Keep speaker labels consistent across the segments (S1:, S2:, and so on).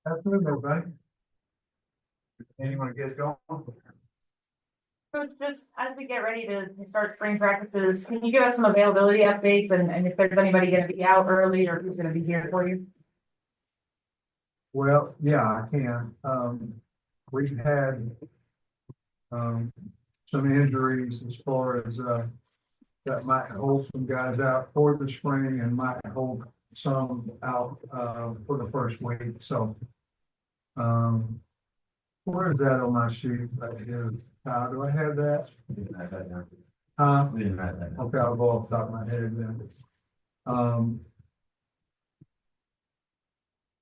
S1: Afternoon, everybody. Anyone get going?
S2: Coach, just as we get ready to start spring practices, can you give us some availability updates and if there's anybody gonna be out early or who's gonna be here for you?
S1: Well, yeah, I can. We've had some injuries as far as that might hold some guys out for the spring and might hold some out for the first week. So where is that on my sheet right here? Do I have that? Okay, I'll go off the top of my head then.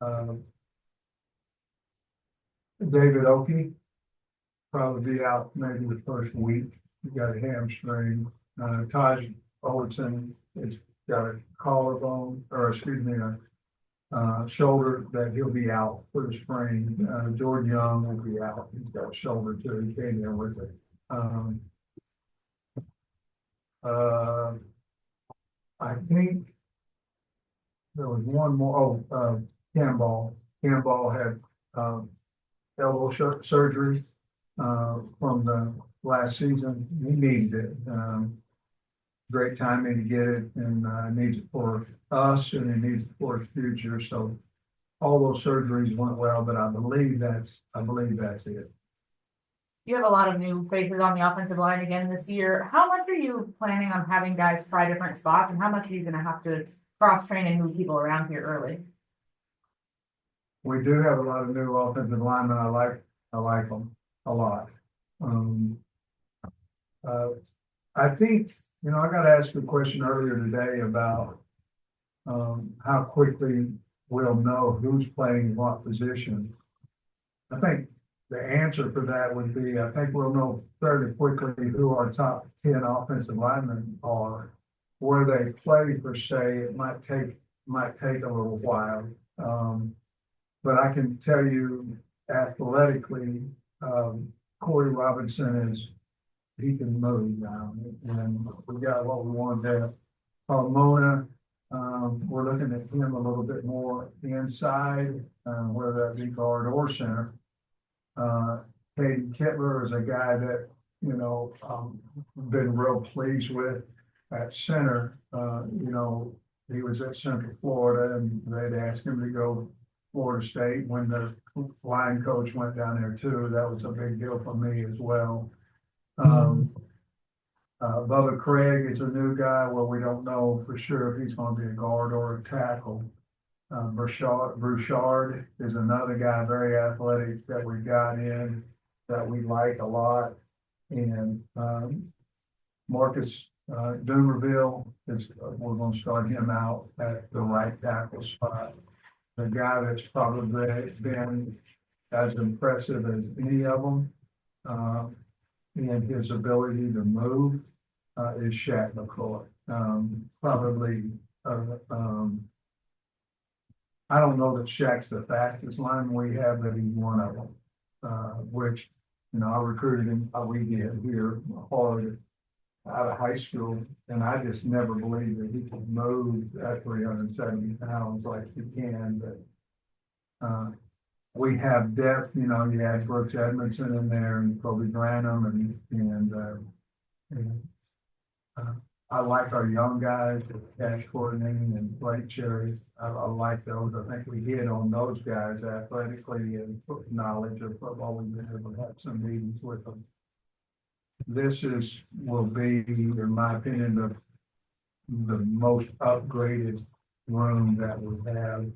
S1: Uh, David Oakey probably be out maybe the first week. He got a hamstring. Taj Overton has got a collarbone, or excuse me, a shoulder that he'll be out for the spring. Jordan Young will be out. He's got a shoulder too. He came in with it. I think there was one more. Campbell. Campbell had elbow surgery from the last season. He needed it. Great timing to get it, and needs it for us, and he needs it for his future. So all those surgeries went well, but I believe that's it.
S2: You have a lot of new faces on the offensive line again this year. How much are you planning on having guys try different spots, and how much are you gonna have to cross train and move people around here early?
S1: We do have a lot of new offensive linemen. I like them a lot. I think, I got asked a question earlier today about how quickly we'll know who's playing what position. I think the answer for that would be, I think we'll know fairly quickly who our top 10 offensive linemen are. Where they play per se, it might take a little while. But I can tell you athletically, Corey Robinson he can move now, and we got what we wanted there. Mona, we're looking at him a little bit more inside, whether that be guard or center. Caden Kittler is a guy that, been real pleased with at center. He was at Central Florida and they'd asked him to go Florida State when the line coach went down there too. That was a big deal for me as well. Bubba Craig is a new guy. Well, we don't know for sure if he's going to be a guard or a tackle. Brouchard is another guy, very athletic, that we got in that we like a lot. And Marcus Doomerville we're going to start him out at the right tackle spot. The guy that's probably been as impressive as any of them in his ability to move is Shaq McCoy. Probably, I don't know that Shaq's the fastest lineman we have, but he's one of them. Which, I recruited him, we did here hard out of high school, and I just never believed that he could move at 370 pounds like he can. But we have depth. You had Brooks Edmondson in there and Kobe Branham, and I like our young guys, Cash coordinating and Blake Cherry. I like those. I think we hit on those guys athletically and knowledge of football. We've been able to have some meetings with them. This will be, in my opinion, the most upgraded room that we have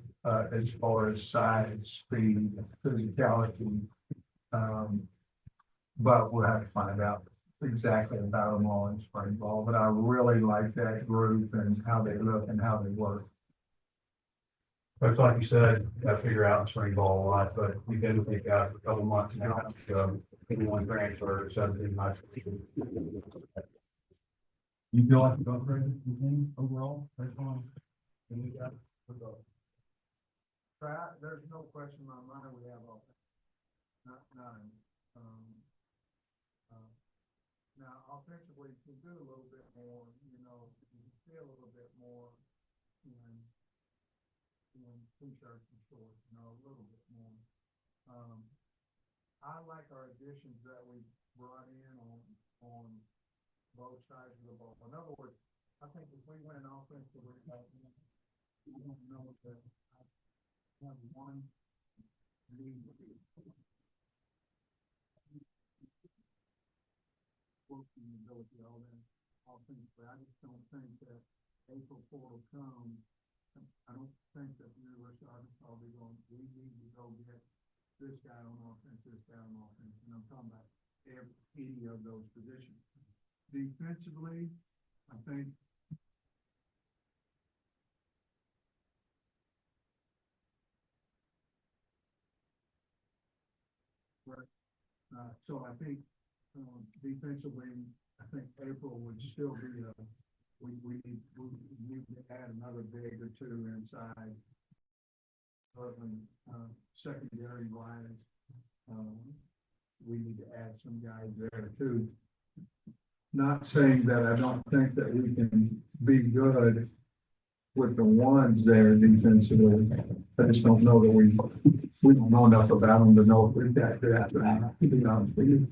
S1: as far as size, speed, physicality. But we'll have to find out exactly about them all in spring ball. But I really like that group and how they look and how they work.
S3: But like you said, you got to figure out in spring ball a lot, but we've been with you guys for a couple months now. One transfer, 17 months. You feel like you're upgraded overall? There's
S1: no question in my mind we have all none. Now offensively, you can do a little bit more. You can see a little bit more in in t-shirts and shorts, a little bit more. I like our additions that we brought in on both sides of the ball. In other words, I think if we went offensively, I don't know that I have one lead. Working ability, all that, offensively. I just don't think that April 4 will come. I don't think that the University of Arkansas will be going, we need to go get this guy on offense, this guy on offense, and I'm talking about any of those positions. Defensively, I think so I think defensively, I think April would still be we need to add another big or two inside. Secondary wise, we need to add some guys there too. Not saying that I don't think that we can be good with the ones there defensively. I just don't know that we don't know enough about them to know if we've got that. To be honest with you.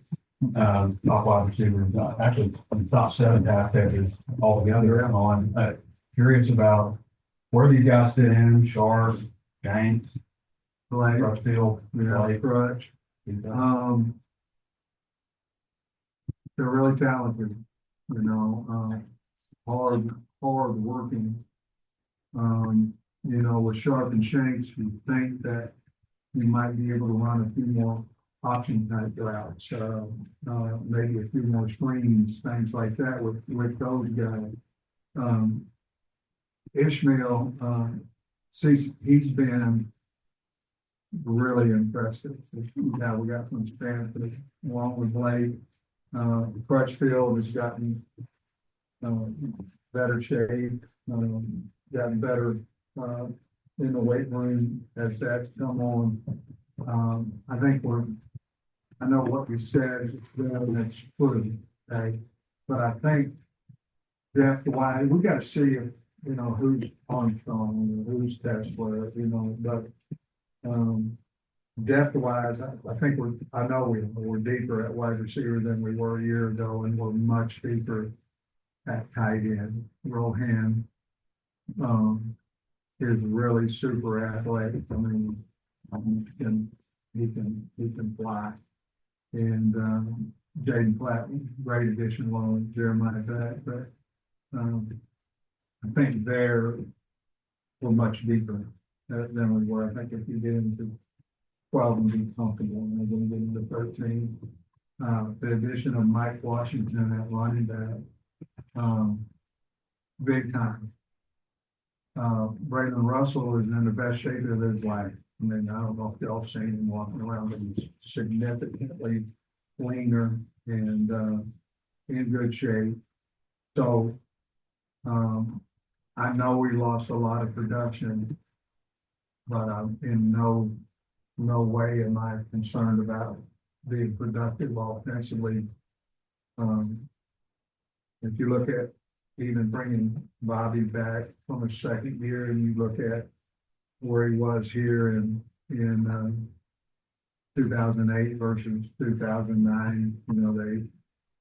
S3: Top wide receivers, actually, the top 7 pass catchers altogether. I'm curious about where these guys fit in, Sharp, James,
S1: Like,
S3: Crutchfield,
S1: yeah, Crutch. They're really talented, hard working. With Sharp and Shanks, you think that you might be able to run a few more option type routes, maybe a few more screens, things like that with those guys. Ishmael, he's been really impressive. Yeah, we got from Stanford along with Blake. Crutchfield has gotten better shape, gotten better in the weight room as that's come on. I know what we said, that's true, okay? But I think depth wise, we got to see if, who's Armstrong, who's Tesla, but depth wise, I think we're deeper at wide receiver than we were a year ago, and we're much deeper at tight end. Rohan is really super athletic. I mean, he can fly. And Jaden Platt, great addition along with Jeremiah Beck, but I think we're much deeper than we were. I think if you get into 12 and be comfortable, and then get into 13. The addition of Mike Washington at running back, big time. Braylon Russell is in the best shape of his life. I mean, I don't know if y'all seen him walking around, but he's significantly leaner and in good shape. So I know we lost a lot of production, but I'm in no way am I concerned about being productive offensively. If you look at even bringing Bobby back from his second year, and you look at where he was here in 2008 versus 2009,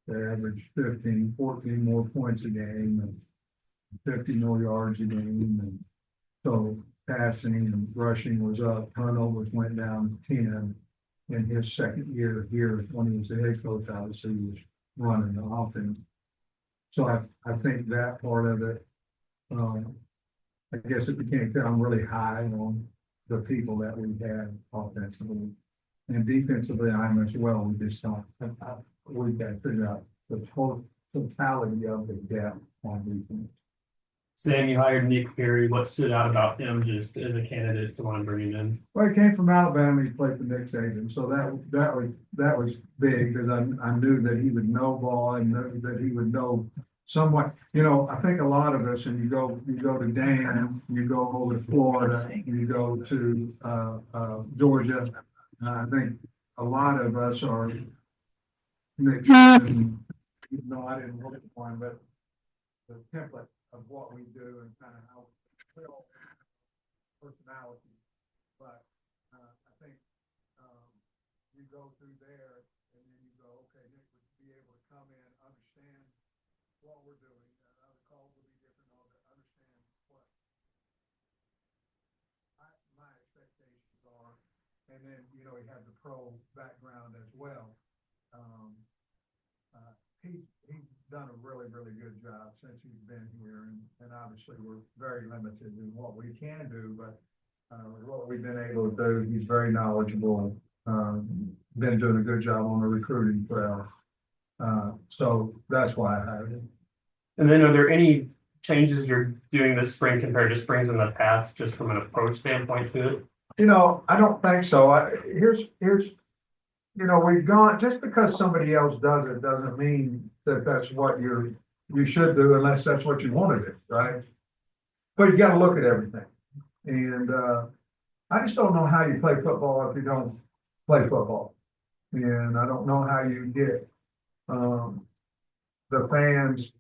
S1: they averaged 14 more points a game and 50 more yards a game, and so passing and rushing was up. Turnovers went down 10 in his second year here when he was the head coach. Obviously, he was running the offense. So I think that part of it, I guess if you can't tell, I'm really high on the people that we had offensively. And defensively, I'm as well. We just don't, we've got to figure out the totality of the depth on defense.
S4: Sam, you hired Nick Perry. What stood out about him just as a candidate to want to bring him in?
S1: Well, he came from Alabama. He played for Nick Saban, so that was big because I knew that he would know ball and that he would know somewhat. I think a lot of us, and you go to Dan, you go over to Florida, you go to Georgia. I think a lot of us are mixed. No, I didn't look at one, but the template of what we do and kind of how we feel. personality. But, I think, you go through there and then you go, okay, Nick would be able to come in, understand what we're doing. The calls will be different, all that, understand what my expectations are. And then, you know, he had the pro background as well. He's done a really, really good job since he's been here, and obviously we're very limited in what we can do, but what we've been able to do, he's very knowledgeable, been doing a good job on the recruiting trail. So that's why I hired him.
S4: And then are there any changes you're doing this spring compared to springs in the past, just from an approach standpoint to it?
S1: You know, I don't think so. Here's, you know, we've gone, just because somebody else does it, doesn't mean that that's what you should do unless that's what you want to do, right? But you gotta look at everything. And, I just don't know how you play football if you don't play football. And I don't know how you get, the fans,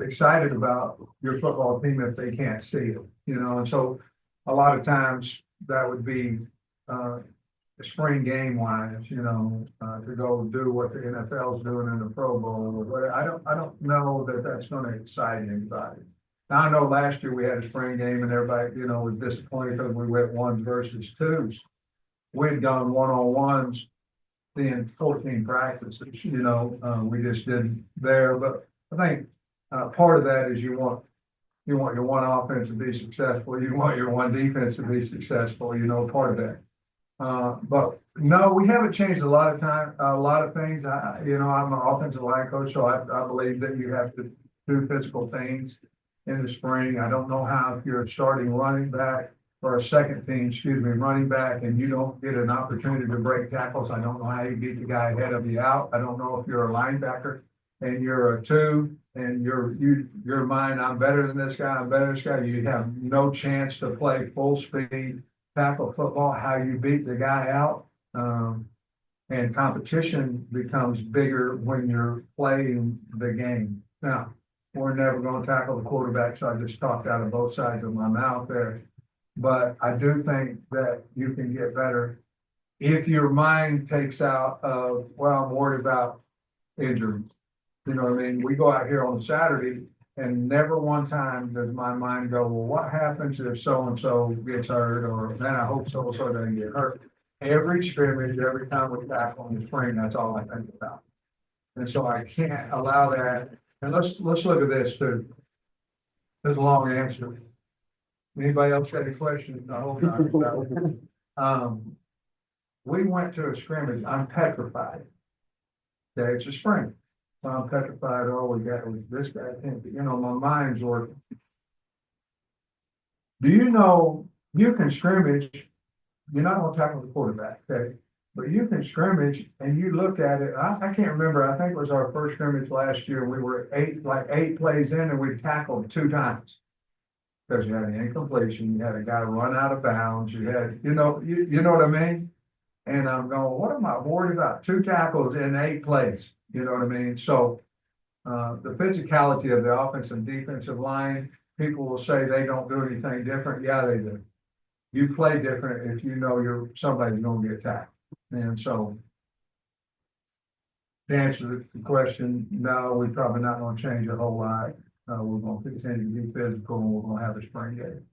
S1: excited about your football team if they can't see it, you know, and so a lot of times that would be, spring game wise, you know, to go do what the NFL is doing in the Pro Bowl. But I don't know that that's going to excite anybody. Now, I know last year we had a spring game and everybody, you know, was disappointed because we went ones versus twos. We'd gone one-on-ones in 14 practices, you know, we just didn't there. But I think part of that is you want your one offense to be successful. You want your one defense to be successful, you know, part of that. But no, we haven't changed a lot of things. You know, I'm an offensive line coach, so I believe that you have to do physical things in the spring. I don't know how if you're a starting running back or a second team, running back, and you don't get an opportunity to break tackles. I don't know how you beat the guy ahead of you out. I don't know if you're a linebacker and you're a two and you're mine. I'm better than this guy. I'm better than this guy. You have no chance to play full speed tackle football, how you beat the guy out. And competition becomes bigger when you're playing the game. Now, we're never going to tackle the quarterback, so I just talked out of both sides of my mouth there. But I do think that you can get better if your mind takes out of, well, I'm worried about injuries. You know what I mean? We go out here on Saturday and never one time does my mind go, well, what happens if so-and-so gets hurt, or then I hope so-and-so doesn't get hurt. Every scrimmage, every time we tackle in the spring, that's all I think about. And so I can't allow that. And let's look at this too. There's a long answer. Anybody else got any questions? I hope not. We went to a scrimmage. I'm petrified. Okay, it's a spring. I'm petrified. Oh, we got this guy. You know, my mind's working. Do you know you can scrimmage? You're not going to tackle the quarterback, okay? But you can scrimmage and you look at it. I can't remember. I think it was our first scrimmage last year. We were eight plays in and we tackled 2 times. Because you had an incompletion, you had a guy run out of bounds, you had, you know what I mean? And I'm going, what am I worried about? 2 tackles in 8 plays, you know what I mean? So the physicality of the offensive and defensive line, people will say they don't do anything different. Yeah, they do. You play different if you know somebody's going to get tackled. And so to answer the question, no, we're probably not going to change a whole lot. We're going to continue to be physical and we're going to have a spring game.